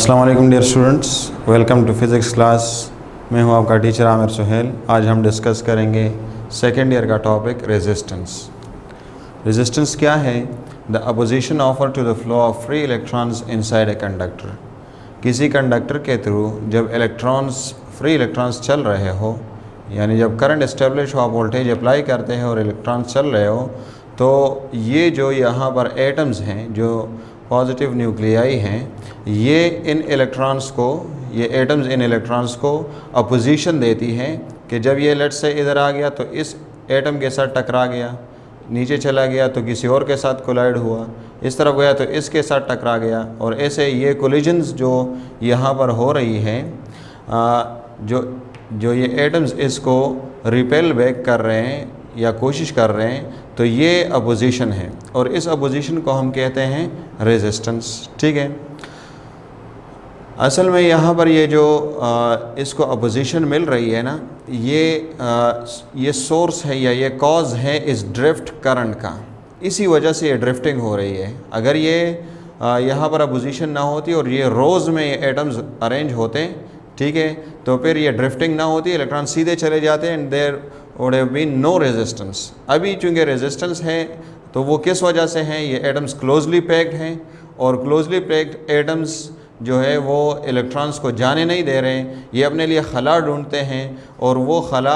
अस्सलाम वालेकुम dear students, welcome to physics class. मैं हूं आपका टीचर आमिर सुहेल। आज हम डिस्कस करेंगे सेकेंड ईयर का टॉपिक रेजिस्टेंस। रेजिस्टेंस क्या है? The opposition offer to the flow of free electrons inside a conductor. किसी कंडक्टर के थ्रू जब फ्री इलेक्ट्रॉन्स चल रहे हो, यानी जब करंट इस्टेब्लिश हो, आप वोल्टेज अप्लाई करते हैं और इलेक्ट्रॉन्स चल रहे हो, तो ये जो यहाँ पर एटम्स हैं, जो पॉजिटिव न्यूक्लियाई हैं, ये इन इलेक्ट्रॉन्स को, ये एटम्स इन इलेक्ट्रॉन्स को अपोजिशन देती हैं कि जब ये लेट से इधर आ गया तो इस एटम के साथ टकरा गया, नीचे चला गया तो किसी और के साथ कोलाइड हुआ, इस तरफ गया तो इसके साथ टकरा गया, और ऐसे ये कोलिजन्स जो यहाँ पर हो रही हैं, जो ये एटम्स इसको रिपेल बैक कर रहे हैं या कोशिश कर रहे हैं, तो ये अपोजिशन है और इस अपोजिशन को हम कहते हैं रेजिस्टेंस। ठीक है, असल में यहाँ पर ये जो इसको अपोजिशन मिल रही है ना, ये सोर्स है या ये कॉज है इस ड्रिफ्ट करंट का, इसी वजह से ये ड्रिफ्टिंग हो रही है। अगर ये यहाँ पर अपोजिशन ना होती और ये रोज़ में ये एटम्स अरेंज होते, ठीक है, तो फिर ये ड्रिफ्टिंग ना होती, इलेक्ट्रॉन सीधे चले जाते and there would have been no resistance. अभी चूँकि रेजिस्टेंस है तो वो किस वजह से हैं? ये एटम्स क्लोजली पैक्ड हैं और क्लोजली पैक्ड एटम्स जो है वो इलेक्ट्रॉन्स को जाने नहीं दे रहे हैं, ये अपने लिए खला ढूंढते हैं और वो खला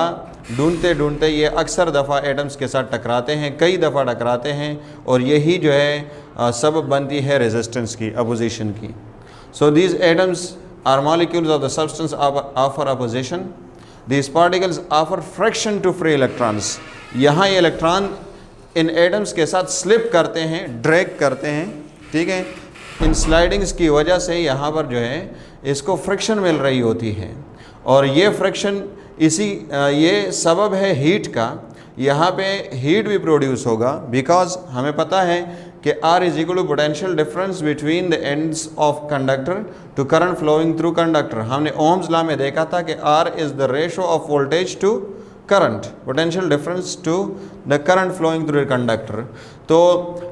ढूंढते ढूंढते ये अक्सर दफ़ा एटम्स के साथ टकराते हैं, कई दफ़ा टकराते हैं, और यही जो है सबब बनती है रेजिस्टेंस की, अपोजिशन की। So these atoms are molecules of the substance offer opposition. These particles offer friction to free electrons. यहाँ ये इलेक्ट्रॉन इन एटम्स के साथ स्लिप करते हैं, ड्रैग करते हैं, ठीक है। इन स्लाइडिंग्स की वजह से यहाँ पर जो है इसको फ्रिक्शन मिल रही होती है, और ये फ्रिक्शन ये सबब है हीट का। यहाँ पे हीट भी प्रोड्यूस होगा, बिकॉज हमें पता है कि R is equal to potential difference between the ends of conductor to current flowing through conductor. हमने ओम्स लॉ में देखा था कि R is the ratio of voltage to current, potential difference to the current flowing through conductor. तो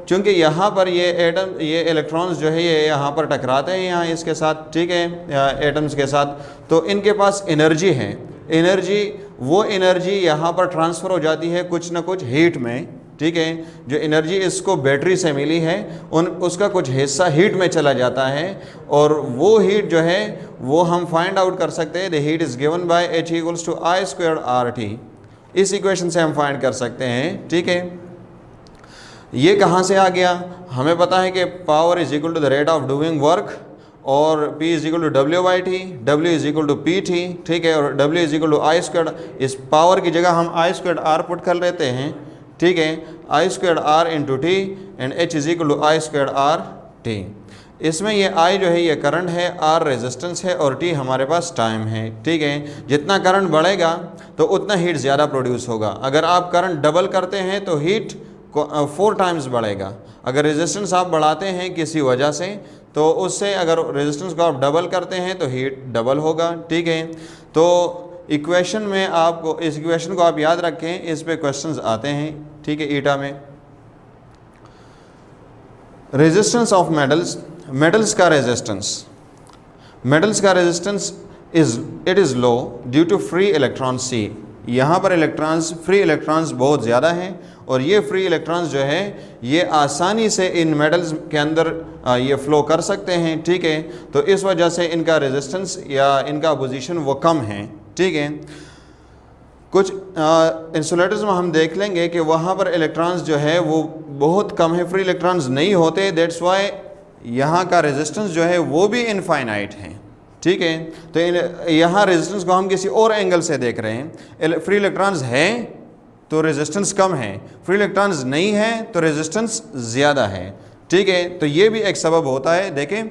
चूंकि यहाँ पर ये इलेक्ट्रॉन्स जो है ये यहाँ पर टकराते हैं यहाँ इसके साथ, ठीक है, एटम्स के साथ, तो इनके पास एनर्जी है। वो एनर्जी यहाँ पर ट्रांसफ़र हो जाती है कुछ ना कुछ हीट में, ठीक है। जो एनर्जी इसको बैटरी से मिली है उसका कुछ हिस्सा हीट में चला जाता है, और वो हीट जो है वो हम फाइंड आउट कर सकते हैं। The heat is given by H equals to I²RT। इस इक्वेशन से हम फाइंड कर सकते हैं, ठीक है। ये कहाँ से आ गया? हमें पता है कि power is equal to the rate of doing work, और P is equal to W/T, W is equal to PT, ठीक है, और W is equal to I²। इस पावर की जगह हम I²R पुट कर लेते हैं, ठीक है, I²R into T and H is equal to I²RT। इसमें ये I जो है ये करंट है, R रेजिस्टेंस है और T हमारे पास टाइम है, ठीक है। जितना करंट बढ़ेगा तो उतना हीट ज़्यादा प्रोड्यूस होगा। अगर आप करंट डबल करते हैं तो हीट 4 टाइम्स बढ़ेगा। अगर रेजिस्टेंस आप बढ़ाते हैं किसी वजह से, तो उससे अगर रेजिस्टेंस को आप डबल करते हैं तो हीट डबल होगा, ठीक है। तो इक्वेशन में आपको, इस इक्वेशन को आप याद रखें, इस पे क्वेश्चंस आते हैं, ठीक है, ईटा में। रेजिस्टेंस ऑफ मेटल्स का resistance is low due to free electron C। यहाँ पर फ्री इलेक्ट्रॉन्स बहुत ज़्यादा हैं, और ये फ्री इलेक्ट्रॉन्स जो है ये आसानी से इन मेटल्स के अंदर ये फ्लो कर सकते हैं, ठीक है। तो इस वजह से इनका रेजिस्टेंस या इनका अपोजिशन वो कम है, ठीक है। कुछ इंसुलेटर्स में हम देख लेंगे कि वहाँ पर इलेक्ट्रॉन्स जो है वो बहुत कम है, फ्री इलेक्ट्रॉन्स नहीं होते, दैट्स वाई यहाँ का रेजिस्टेंस जो है वो भी इनफाइनाइट है, ठीक है। तो यहाँ रेजिस्टेंस को हम किसी और एंगल से देख रहे हैं। फ्री इलेक्ट्रॉन्स हैं तो रेजिस्टेंस कम है, फ्री इलेक्ट्रॉन्स नहीं है तो रेजिस्टेंस ज़्यादा है, ठीक है। तो ये भी एक सबब होता है। देखें,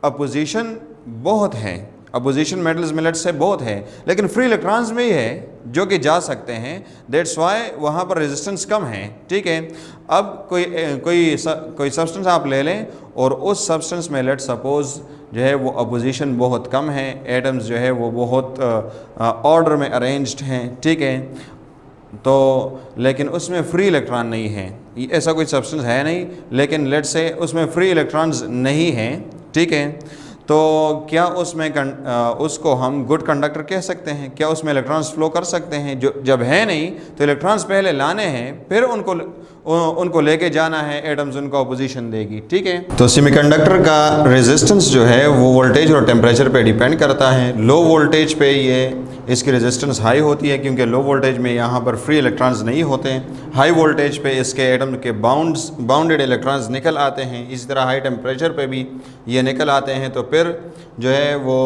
अपोजिशन बहुत है, अपोजिशन मेटल्स मिलेट से बहुत है, लेकिन फ्री इलेक्ट्रॉन्स में ही है जो कि जा सकते हैं, दैट्स वाई वहाँ पर रेजिस्टेंस कम है, ठीक है। अब कोई सब्सटेंस आप ले लें और उस सब्सटेंस में लेट सपोज जो है वो अपोजिशन बहुत कम है, एटम्स जो है वो बहुत ऑर्डर में अरेंज्ड हैं, ठीक है, तो लेकिन उसमें फ्री इलेक्ट्रॉन नहीं है, ऐसा कोई सब्सटेंस है नहीं, लेकिन लेट से उसमें फ्री इलेक्ट्रॉन्स नहीं हैं, ठीक है। तो तो क्या उसमें उसको हम गुड कंडक्टर कह सकते हैं? क्या उसमें इलेक्ट्रॉन्स फ्लो कर सकते हैं? जो जब है नहीं तो इलेक्ट्रॉन्स पहले लाने हैं, फिर उनको लेके जाना है, एटम्स उनको अपोजिशन देगी। ठीक है, तो सेमीकंडक्टर का रेजिस्टेंस जो है वो वोल्टेज और टेम्परेचर पे डिपेंड करता है। लो वोल्टेज पे ये इसकी रेजिस्टेंस हाई होती है, क्योंकि लो वोल्टेज में यहाँ पर फ्री इलेक्ट्रॉन्स नहीं होते हैं। हाई वोल्टेज पे इसके एटम के बाउंडेड इलेक्ट्रॉन्स निकल आते हैं। इसी तरह हाई टेम्परेचर पे भी ये निकल आते हैं, तो फिर जो है वो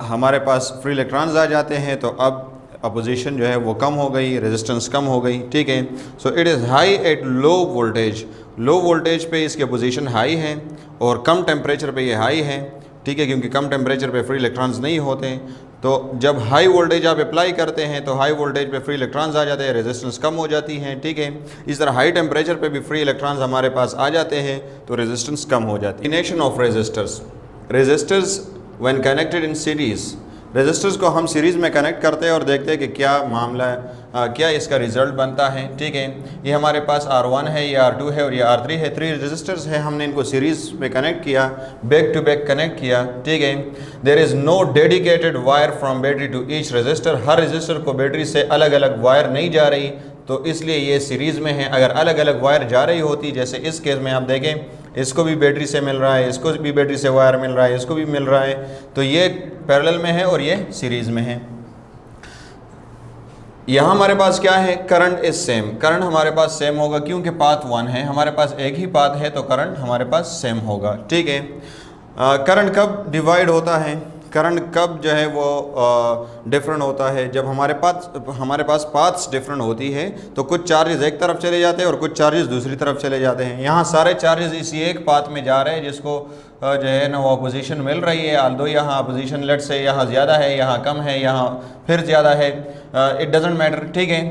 हमारे पास फ्री इलेक्ट्रॉन्स आ जाते हैं। तो अब अपोजिशन जो है वो कम हो गई, रेजिस्टेंस कम हो गई। ठीक है, so it is high at low voltage. Low voltage पे इसकी अपोजिशन हाई है और कम टेम्परेचर पे ये हाई है। ठीक है, क्योंकि कम टेम्परेचर पे फ्री इलेक्ट्रॉन्स नहीं होते। तो जब हाई वोल्टेज आप अप्लाई करते हैं तो हाई वोल्टेज पे फ्री इलेक्ट्रॉन्स आ जाते हैं, रेजिस्टेंस कम हो जाती है। ठीक है, इस तरह हाई टेम्परेचर पे भी फ्री इलेक्ट्रॉन्स हमारे पास आ जाते हैं तो रेजिस्टेंस कम हो जाती है। Combination of resistors when connected in series. Resistors को हम सीरीज़ में कनेक्ट करते हैं और देखते हैं कि क्या मामला है, क्या इसका रिजल्ट बनता है। ठीक है, ये हमारे पास R1 है, ये R2 है और ये R3 है। 3 रेजिस्टर्स हैं, हमने इनको सीरीज़ में कनेक्ट किया, बैक टू बैक कनेक्ट किया। ठीक है, there is no dedicated wire from battery to each resistor. हर रजिस्टर को बैटरी से अलग अलग वायर नहीं जा रही, तो इसलिए ये सीरीज़ में है। अगर अलग अलग वायर जा रही होती, जैसे इस केस में आप देखें, इसको भी बैटरी से मिल रहा है, इसको भी बैटरी से वायर मिल रहा है, इसको भी मिल रहा है, तो ये पैरेलल में है और ये सीरीज़ में है। यहाँ हमारे पास क्या है? Current is same. करंट हमारे पास सेम होगा क्योंकि पाथ 1 है, हमारे पास एक ही पाथ है, तो करंट हमारे पास सेम होगा। ठीक है, करंट कब डिवाइड होता है? करंट कब जो है वो डिफरेंट होता है? जब हमारे पास पाथ्स डिफरेंट होती है, तो कुछ चार्जेस एक तरफ चले जाते हैं और कुछ चार्जेस दूसरी तरफ चले जाते हैं। यहाँ सारे चार्जेस इसी एक पाथ में जा रहे हैं, जिसको जो है ना वो अपोजिशन मिल रही है। आल्दो यहाँ अपोजिशन लेट से यहाँ ज़्यादा है, यहाँ कम है, यहाँ फिर ज़्यादा है, इट डजेंट मैटर। ठीक है,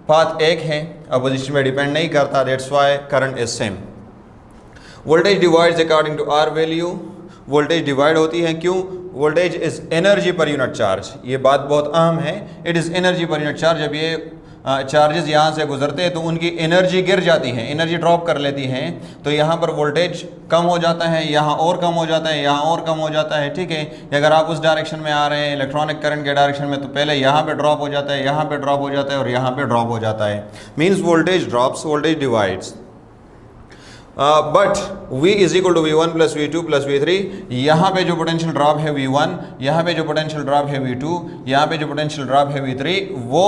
पाथ एक है, अपोजिशन में डिपेंड नहीं करता, that's why current is same. Voltage divides according to R value. Voltage divide होती है क्यों? Voltage is energy per unit charge. ये बात बहुत अहम है, it is energy per unit charge. जब ये चार्जेस यहाँ से गुजरते हैं तो उनकी एनर्जी गिर जाती है, एनर्जी ड्रॉप कर लेती है, तो यहाँ पर वोल्टेज कम हो जाता है, यहाँ और कम हो जाता है, यहाँ और कम हो जाता है। ठीक है, अगर आप उस डायरेक्शन में आ रहे हैं इलेक्ट्रॉनिक करंट के डायरेक्शन में, तो पहले यहाँ पे ड्रॉप हो जाता है, यहाँ पे ड्रॉप हो जाता है और यहाँ पे ड्रॉप हो जाता है। Means voltage drops, voltage divides. But V is equal to V1 plus V2 plus V3। यहाँ पे जो पोटेंशियल ड्रॉप है V1, यहाँ पे जो पोटेंशियल ड्रॉप है V2, यहाँ पे जो पोटेंशियल ड्रॉप है V3, वो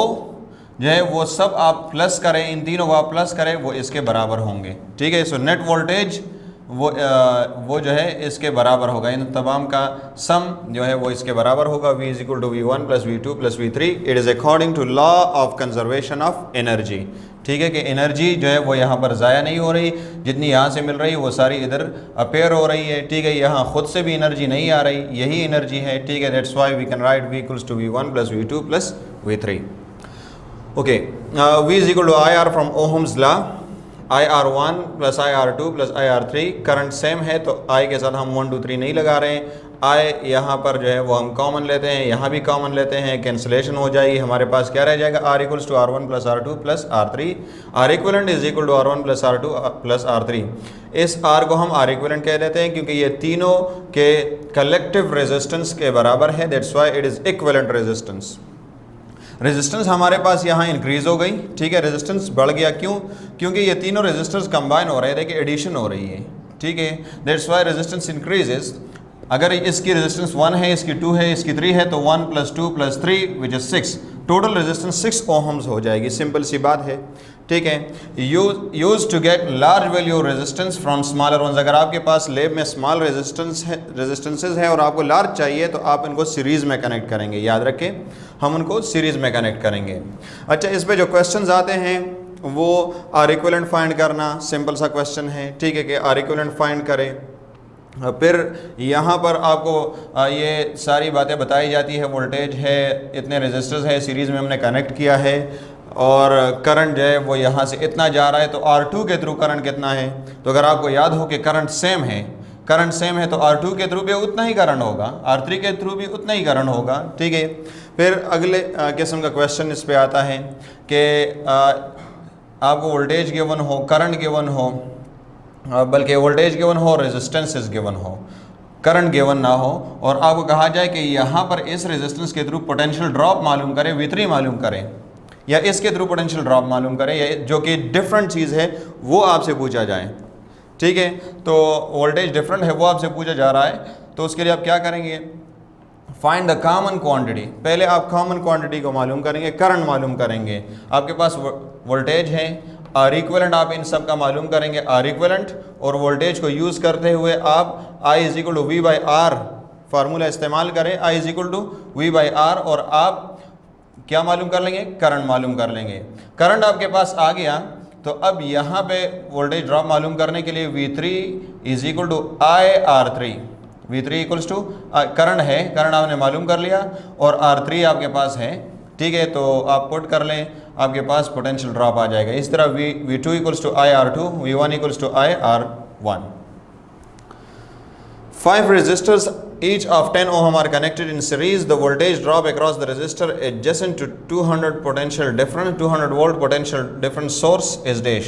जो है वो सब आप प्लस करें, इन तीनों को आप प्लस करें, वो इसके बराबर होंगे। ठीक है, सो नेट वोल्टेज वो जो है इसके बराबर होगा, इन तमाम का सम जो है वो इसके बराबर होगा। V is equal to V1 plus V2 plus V3। It is according to law of conservation of energy. ठीक है, कि एनर्जी जो है वो यहाँ पर ज़ाया नहीं हो रही, जितनी यहाँ से मिल रही है वो सारी इधर अपेयर हो रही है। ठीक है, यहाँ खुद से भी एनर्जी नहीं आ रही, यही एनर्जी है। ठीक है, that's why we can write V equals to V1 plus V2 plus V3। Okay, V is equal to IR from Ohm's law. IR1 plus IR2 plus IR3। Current same है तो I के साथ हम 1 2 3 नहीं लगा रहे हैं। I यहाँ पर जो है वो हम कॉमन लेते हैं, यहाँ भी कॉमन लेते हैं, कैंसिलेशन हो जाएगी। हमारे पास क्या रह जाएगा? R equals to R1 plus R2 plus R3। R equivalent is equal to R1 plus R2 plus R3। इस R को हम R इक्वलेंट कह देते हैं क्योंकि ये तीनों के कलेक्टिव रेजिस्टेंस के बराबर है, that's why it is equivalent resistance. Resistance हमारे पास यहाँ इंक्रीज़ हो गई। ठीक है, रेजिस्टेंस बढ़ गया, क्यों? क्योंकि ये तीनों रेजिस्टेंस कंबाइन हो रहे हैं, देखिए एडिशन हो रही है। ठीक है, दैट्स व्हाई रेजिस्टेंस इंक्रीजेस। अगर इसकी रेजिस्टेंस 1 है, इसकी 2 है, इसकी 3 है, तो 1 plus 2 plus 3 which is 6। Total resistance 6 ohms हो जाएगी, सिंपल सी बात है। ठीक है, use to get large value resistance from smaller ones. अगर आपके पास लैब में स्मॉल रेजिस्टेंसेज है और आपको लार्ज चाहिए, तो आप इनको सीरीज़ में कनेक्ट करेंगे। याद रखें, हम उनको सीरीज़ में कनेक्ट करेंगे। अच्छा, इस पे जो क्वेश्चंस आते हैं वो आर इक्विवेलेंट फाइंड करना, सिंपल सा क्वेश्चन है। ठीक है, कि आर इक्विवेलेंट फाइंड करें। फिर यहाँ पर आपको ये सारी बातें बताई जाती है, वोल्टेज है, इतने रेजिस्टर्स है, सीरीज़ में हमने कनेक्ट किया है, और करंट जो है वो यहाँ से इतना जा रहा है, तो R2 के थ्रू करंट कितना है? तो अगर आपको याद हो कि करंट सेम है, तो R2 के थ्रू भी उतना ही करंट होगा, R3 के थ्रू भी उतना ही करंट होगा। ठीक है, फिर अगले किस्म का क्वेश्चन इस पे आता है कि आपको वोल्टेज गिवन हो, करंट गिवन हो, बल्कि वोल्टेज गिवन हो, रेजिस्टेंस गिवन हो। करंट गिवन ना हो और आपको कहा जाए कि यहाँ पर इस रेजिस्टेंस के थ्रू पोटेंशियल ड्रॉप मालूम करें, V3 मालूम करें, या इसके थ्रू पोटेंशियल ड्रॉप मालूम करें, या जो कि डिफरेंट चीज़ है वो आपसे पूछा जाए, ठीक है। तो वोल्टेज डिफरेंट है वो आपसे पूछा जा रहा है, तो उसके लिए आप क्या करेंगे, फाइंड द कॉमन क्वांटिटी। पहले आप कॉमन क्वांटिटी को मालूम करेंगे, करंट मालूम करेंगे। आपके पास वोल्टेज है, आर इक्वलेंट आप इन सब का मालूम करेंगे, आर इक्वलेंट, और वोल्टेज को यूज़ करते हुए आप I is equal to V by R formula इस्तेमाल करें, I is equal to V by R, और आप क्या मालूम कर लेंगे, करंट मालूम कर लेंगे। करंट आपके पास आ गया, तो अब यहाँ पे वोल्टेज ड्रॉप मालूम करने के लिए V3 is equal to IR3, V3 equals to current है, करंट आपने मालूम कर लिया, और R3 आपके पास है, ठीक है। तो आप पुट कर लें, आपके पास पोटेंशियल ड्रॉप आ जाएगा। इस तरह V2 equals to IR2, V1 equals to IR1। 5 resistors each of 10 ohm are connected in series. The voltage drop across the resistor adjacent to 200 potential difference 200 volt potential difference source is dash.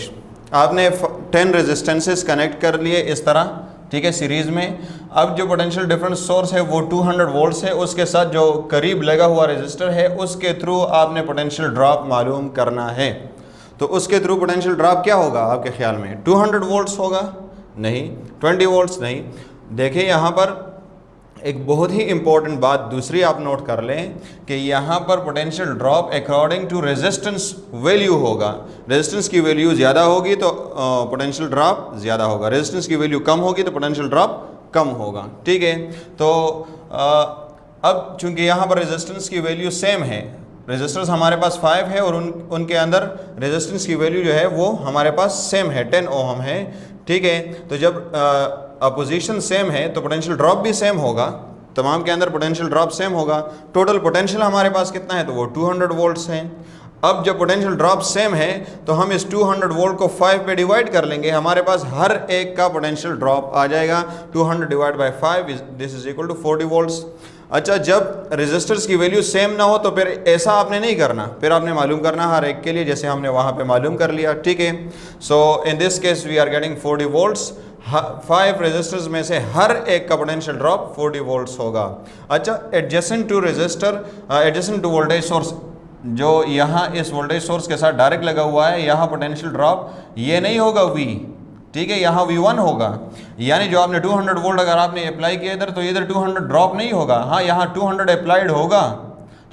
आपने 10 resistances connect कर लिए इस तरह, ठीक है, series में। अब जो पोटेंशियल डिफरेंस सोर्स है वो 200 वोल्ट्स है, उसके साथ जो करीब लगा हुआ रेजिस्टर है उसके थ्रू आपने पोटेंशियल ड्रॉप मालूम करना है। तो उसके थ्रू पोटेंशियल ड्रॉप क्या होगा आपके ख्याल में, 200 वोल्ट्स होगा? नहीं, 20 वोल्ट्स नहीं। देखिए यहाँ पर एक बहुत ही इंपॉर्टेंट बात दूसरी आप नोट कर लें कि यहाँ पर potential drop according to resistance value होगा। रेजिस्टेंस की वैल्यू ज़्यादा होगी तो पोटेंशियल ड्रॉप ज़्यादा होगा, रेजिस्टेंस की वैल्यू कम होगी तो पोटेंशियल ड्रॉप कम होगा, ठीक है। तो अब चूंकि यहाँ पर रेजिस्टेंस की वैल्यू सेम है, रेजिस्टेंस हमारे पास 5 है और उनके अंदर रेजिस्टेंस की वैल्यू जो है वो हमारे पास सेम है, 10 ओम है, ठीक है। तो जब अपोजिशन सेम है तो पोटेंशियल ड्रॉप भी सेम होगा, तमाम के अंदर पोटेंशियल ड्रॉप सेम होगा। टोटल पोटेंशियल हमारे पास कितना है, तो वो 200 वोल्ट्स हैं। अब जब पोटेंशियल ड्रॉप सेम है तो हम इस 200 वोल्ट को 5 पे डिवाइड कर लेंगे, हमारे पास हर एक का पोटेंशियल ड्रॉप आ जाएगा। 200 divide by 5 this is equal to 40 volts. अच्छा, जब रेजिस्टर्स की वैल्यू सेम ना हो तो फिर ऐसा आपने नहीं करना, फिर आपने मालूम करना हर एक के लिए, जैसे हमने वहाँ पे मालूम कर लिया, ठीक है। So in this case we are getting 40 volts. 5 resistors में से हर एक का पोटेंशियल ड्रॉप 40 वोल्ट्स होगा। अच्छा, adjacent to resistor, adjacent to voltage source, जो यहाँ इस वोल्टेज सोर्स के साथ डायरेक्ट लगा हुआ है, यहाँ पोटेंशियल ड्रॉप ये नहीं होगा V, ठीक है, यहाँ V1 होगा। यानी जो आपने 200 वोल्ट अगर आपने अप्लाई किया इधर, तो इधर 200 ड्रॉप नहीं होगा, हाँ यहाँ 200 अप्लाइड होगा।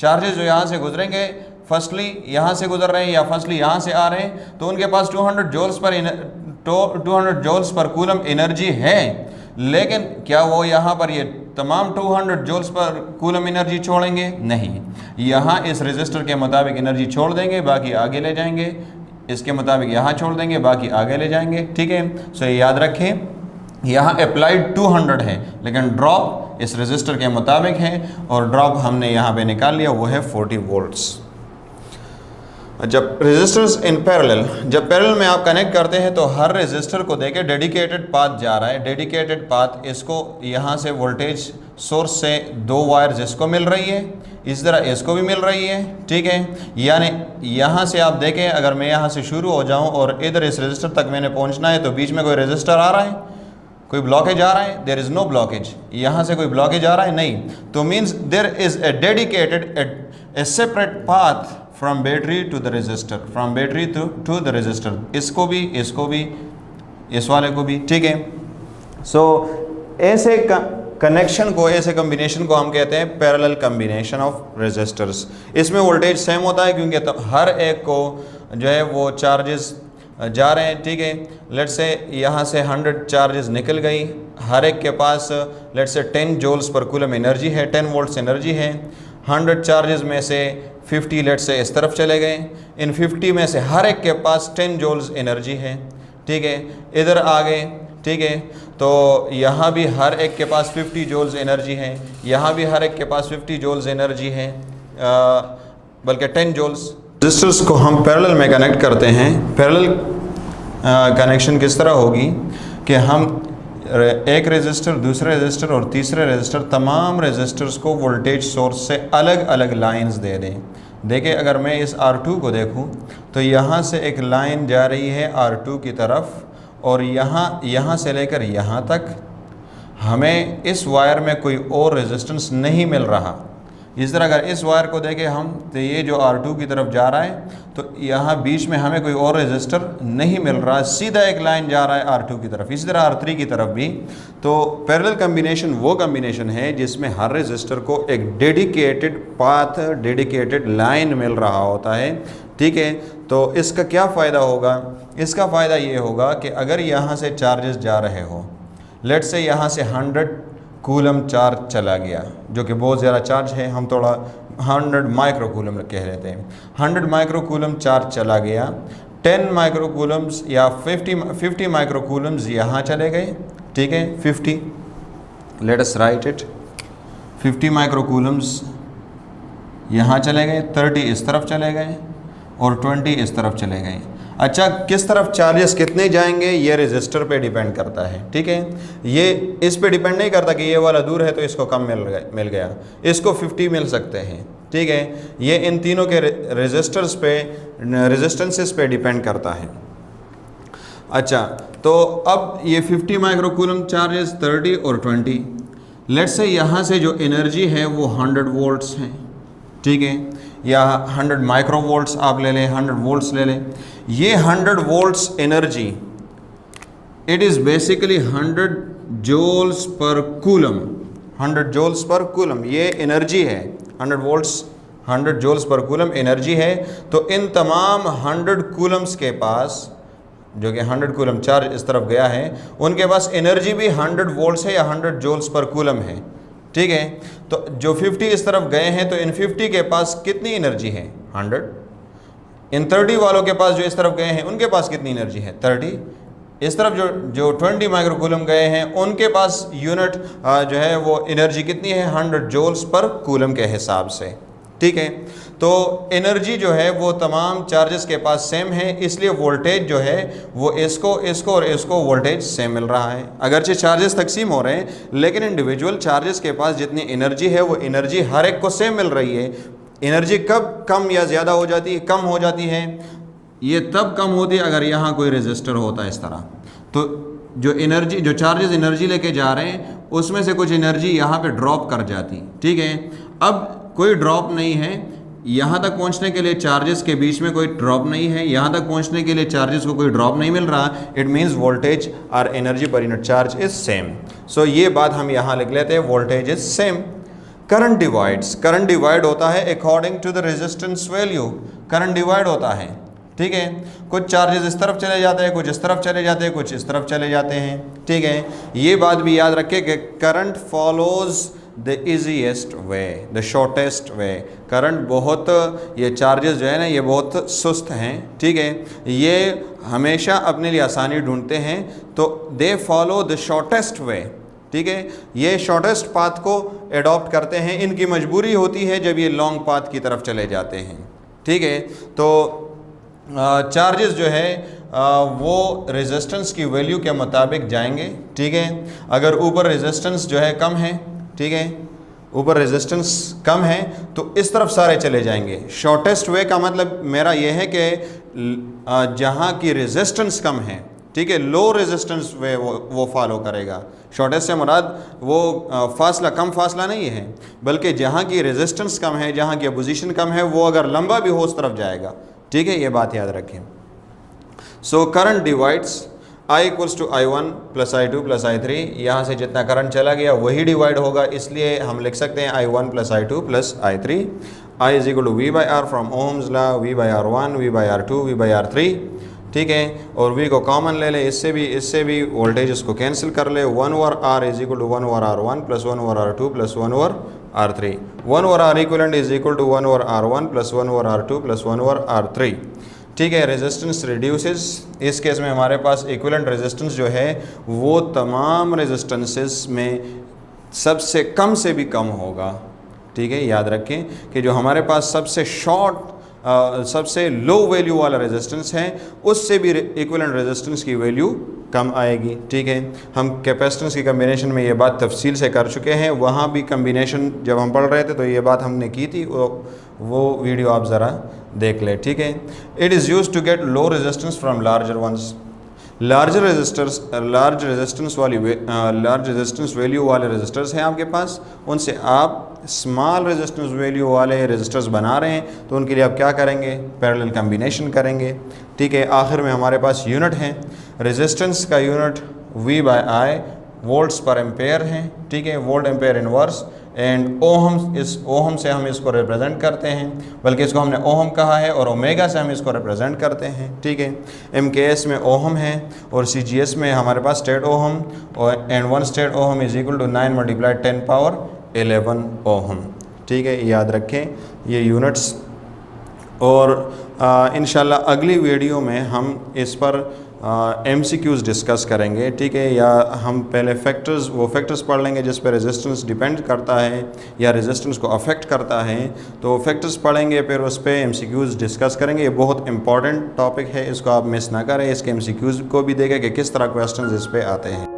चार्जेस जो यहाँ से गुजरेंगे, फर्स्टली यहाँ से गुजर रहे हैं या फर्स्टली यहाँ से आ रहे हैं, तो उनके पास 200 जूल्स पर कूलम एनर्जी है, लेकिन क्या वो यहाँ पर ये तमाम 200 जूल्स पर कूलम एनर्जी छोड़ेंगे? नहीं, यहाँ इस रेजिस्टर के मुताबिक एनर्जी छोड़ देंगे, बाकी आगे ले जाएंगे, इसके मुताबिक यहाँ छोड़ देंगे, बाकी आगे ले जाएंगे, ठीक है। सो ये याद रखें, यहाँ अप्लाइड 200 है लेकिन ड्रॉप इस रेजिस्टर के मुताबिक है, और ड्रॉप हमने यहाँ पे निकाल लिया, वो है 40 वोल्ट्स। जब रेजिस्टर्स इन पैरेलल, जब पैरेलल में आप कनेक्ट करते हैं तो हर रेजिस्टर को देके डेडिकेटेड पाथ जा रहा है, डेडिकेटेड पाथ, इसको यहाँ से वोल्टेज सोर्स से 2 वायर्स इसको मिल रही है, इस तरह इसको भी मिल रही है, ठीक है। यानी यहाँ से आप देखें, अगर मैं यहाँ से शुरू हो जाऊँ और इधर इस रेजिस्टर तक मैंने पहुँचना है, तो बीच में कोई रेजिस्टर आ रहा है, कोई ब्लॉकेज आ रहा है? There is no blockage. यहाँ से कोई ब्लॉकेज आ रहा है? नहीं। तो means there is a dedicated a separate path from battery to the resistor, from battery to the resistor, इसको भी, इस वाले को भी, ठीक है। सो ऐसे कनेक्शन को, ऐसे कम्बिनेशन को हम कहते हैं पैरेलल कम्बिनेशन ऑफ रेजिस्टर्स। इसमें वोल्टेज सेम होता है क्योंकि तो हर एक को जो है वो चार्जेस जा रहे हैं, ठीक है। लेट से यहाँ से 100 चार्जेस निकल गई, हर एक के पास लेट से 10 जूल्स पर कूलम एनर्जी है, 10 वोल्ट्स एनर्जी है। 100 चार्जेस में से 50 लेट से इस तरफ चले गए, इन 50 में से हर एक के पास 10 जूल्स एनर्जी है, ठीक है। इधर आ गए, ठीक है, तो यहाँ भी हर एक के पास 50 जूल्स एनर्जी है, यहाँ भी हर एक के पास 50 जूल्स एनर्जी है, बल्कि 10 जूल्स। रेजिस्टर्स को हम पैरेलल में कनेक्ट करते हैं। पैरेलल कनेक्शन किस तरह होगी कि हम एक रेजिस्टर, दूसरे रेजिस्टर और तीसरे रेजिस्टर, तमाम रेजिस्टर्स को वोल्टेज सोर्स से अलग अलग लाइंस दे दें। देखिए, अगर मैं इस R2 को देखूं तो यहाँ से एक लाइन जा रही है R2 की तरफ, और यहाँ से लेकर यहाँ तक हमें इस वायर में कोई और रेजिस्टेंस नहीं मिल रहा। इस तरह अगर इस वायर को देखें हम तो ये जो R2 की तरफ जा रहा है तो यहाँ बीच में हमें कोई और रेजिस्टर नहीं मिल रहा, सीधा एक लाइन जा रहा है R2 की तरफ। इसी तरह R3 की तरफ भी। तो पैरेलल कम्बिनेशन वो कम्बिनेशन है जिसमें हर रेजिस्टर को एक डेडिकेटेड पाथ, डेडिकेटेड लाइन मिल रहा होता है। ठीक है, तो इसका क्या फ़ायदा होगा? इसका फ़ायदा ये होगा कि अगर यहाँ से चार्जेस जा रहे हो, लेट्स से यहाँ से 100 कूलम चार्ज चला गया, जो कि बहुत ज़्यादा चार्ज है, हम थोड़ा 100 माइक्रो कूलम कह लेते हैं। 100 माइक्रो कूलम चार्ज चला गया, 10 माइक्रो कूलम्स या 50 माइक्रो कूलम्स यहाँ चले गए। ठीक है, 50, let us right it, 50 micro Coulomb's यहाँ चले गए, 30 इस तरफ चले गए और 20 इस तरफ चले गए। अच्छा, किस तरफ चार्जेस कितने जाएंगे ये रेजिस्टर पे डिपेंड करता है। ठीक है, ये इस पे डिपेंड नहीं करता कि ये वाला दूर है तो इसको कम मिल गया, इसको 50 मिल सकते हैं। ठीक है, ये इन तीनों के रेजिस्टर्स पे, रेजिस्टेंसेस पे डिपेंड करता है। अच्छा, तो अब ये 50 माइक्रो कूलम चार्जेस, 30 और 20, लेट्स से यहाँ से जो एनर्जी है वो 100 वोल्ट्स हैं। ठीक है, या 100 माइक्रो वोल्ट्स आप ले लें, 100 वोल्ट्स ले लें। ये 100 volts energy, it is basically 100 joules per coulomb. 100 joules per coulomb ये एनर्जी है। 100 volts 100 joules per coulomb energy है। तो इन तमाम 100 कूलम्स के पास, जो कि 100 कूलम चार्ज इस तरफ गया है, उनके पास एनर्जी भी 100 वोल्ट्स है या 100 जूल्स पर कूलम है। ठीक है, तो जो 50 इस तरफ गए हैं तो इन 50 के पास कितनी एनर्जी है? 100। इन 30 वालों के पास जो इस तरफ गए हैं उनके पास कितनी एनर्जी है? 30। इस तरफ जो 20 माइक्रो कूलम गए हैं उनके पास यूनिट जो है वो एनर्जी कितनी है? 100 जूल्स पर कूलम के हिसाब से। ठीक है, तो एनर्जी जो है वो तमाम चार्जेस के पास सेम है, इसलिए वोल्टेज जो है वो इसको और इसको वोल्टेज सेम मिल रहा है। अगरचे चार्जेस तकसीम हो रहे हैं लेकिन इंडिविजुअल चार्जेस के पास जितनी एनर्जी है वो एनर्जी हर एक को सेम मिल रही है। एनर्जी कब कम या ज़्यादा हो जाती है? कम हो जाती है, ये तब कम होती है अगर यहाँ कोई रेजिस्टर होता है इस तरह। तो जो चार्जेस एनर्जी लेके जा रहे हैं उसमें से कुछ एनर्जी यहाँ पे ड्रॉप कर जाती। ठीक है, अब कोई ड्रॉप नहीं है, यहाँ तक पहुँचने के लिए चार्जेस के बीच में कोई ड्रॉप नहीं है, यहाँ तक पहुँचने के लिए चार्जेस को कोई ड्रॉप नहीं मिल रहा। इट मीन्स वोल्टेज और energy per unit charge is same. So ये बात हम यहाँ लिख लेते हैं, voltage is same. Current divides, current divide होता है according to the resistance value. Current divide होता है। ठीक है, कुछ चार्जेस इस तरफ चले जाते हैं, कुछ इस तरफ चले जाते हैं, कुछ इस तरफ चले जाते हैं। ठीक है, ये बात भी याद रखें कि current follows the easiest way, the shortest way. Current बहुत, ये चार्जेस जो है ना ये बहुत सुस्त हैं। ठीक है, ये हमेशा अपने लिए आसानी ढूंढते हैं, तो दे फॉलो द शॉर्टेस्ट वे। ठीक है, ये शॉर्टेस्ट पाथ को एडॉप्ट करते हैं। इनकी मजबूरी होती है जब ये लॉन्ग पाथ की तरफ चले जाते हैं। ठीक है, तो चार्जेस जो है वो रेजिस्टेंस की वैल्यू के मुताबिक जाएंगे। ठीक है, अगर ऊपर रेजिस्टेंस जो है कम है, ठीक है, ऊपर रेजिस्टेंस कम है तो इस तरफ सारे चले जाएंगे। शॉर्टेस्ट वे का मतलब मेरा ये है कि जहाँ की रेजिस्टेंस कम है, ठीक है, लो रेजिस्टेंस वे वो फॉलो करेगा। शॉर्टेस्ट से मुराद वो फासला, कम फासला नहीं है, बल्कि जहाँ की रेजिस्टेंस कम है, जहाँ की अपोजिशन कम है, वो अगर लंबा भी हो उस तरफ जाएगा। ठीक है, ये बात याद रखें। So current divides I equals to I1 plus I2 plus I3। यहाँ से जितना करंट चला गया वही डिवाइड होगा, इसलिए हम लिख सकते हैं I1 plus I2 plus I3। I is equal to V by R from Ohm's law, V by R1, V by R2, V by R3। ठीक है, और V को कॉमन ले ले, इससे भी वोल्टेज को कैंसिल कर ले। 1 over R is equal to 1 over R1 plus 1 over R2 plus 1 over R3। 1 over R equivalent is equal to 1 over R1 plus 1 over R2 plus 1 over R3। ठीक है, रेजिस्टेंस रिड्यूसेस। इस case में हमारे पास equivalent resistance जो है वो तमाम resistances में सबसे कम से भी कम होगा। ठीक है, याद रखें कि जो हमारे पास सबसे सबसे लो वैल्यू वाला रेजिस्टेंस है उससे भी इक्विवेलेंट रेजिस्टेंस की वैल्यू कम आएगी। ठीक है, हम कैपेसिटेंस की कम्बिनेशन में ये बात तफसील से कर चुके हैं, वहाँ भी कम्बिनेशन जब हम पढ़ रहे थे तो ये बात हमने की थी, वो वीडियो आप ज़रा देख ले। ठीक है, it is use to get low resistance from larger ones. Large resistance value वाले रजिस्टर्स हैं आपके पास, उनसे आप स्मॉल रेजिस्टेंस वैल्यू वाले रजिस्टर्स बना रहे हैं, तो उनके लिए आप क्या करेंगे, पैरेलल कम्बिनेशन करेंगे। ठीक है, आखिर में हमारे पास यूनिट हैं, रेजिस्टेंस का unit V/I volts per ampere हैं। ठीक है, volt ampere inverse and ohm, इस ओहम से हम इसको रिप्रेजेंट करते हैं, बल्कि इसको हमने ओहम कहा है, और ओमेगा से हम इसको रिप्रेजेंट करते हैं। ठीक है, MKS में ओहम है और CGS में हमारे पास स्टेट ओहम, और and 1 stat ohm is equal to 9 × 10⁻11 ohm. ठीक है, याद रखें ये यूनिट्स। और इंशाल्लाह अगली वीडियो में हम इस पर MCQs डिस्कस करेंगे। ठीक है, या हम पहले वो फैक्टर्स पढ़ लेंगे जिस पर रेजिस्टेंस डिपेंड करता है या रेजिस्टेंस को अफेक्ट करता है, तो फैक्टर्स पढ़ेंगे, फिर उस पर MCQs डिस्कस करेंगे। ये बहुत इंपॉर्टेंट टॉपिक है, इसको आप मिस ना करें, इसके MCQs को भी देखें कि किस तरह क्वेश्चंस इस पर आते हैं।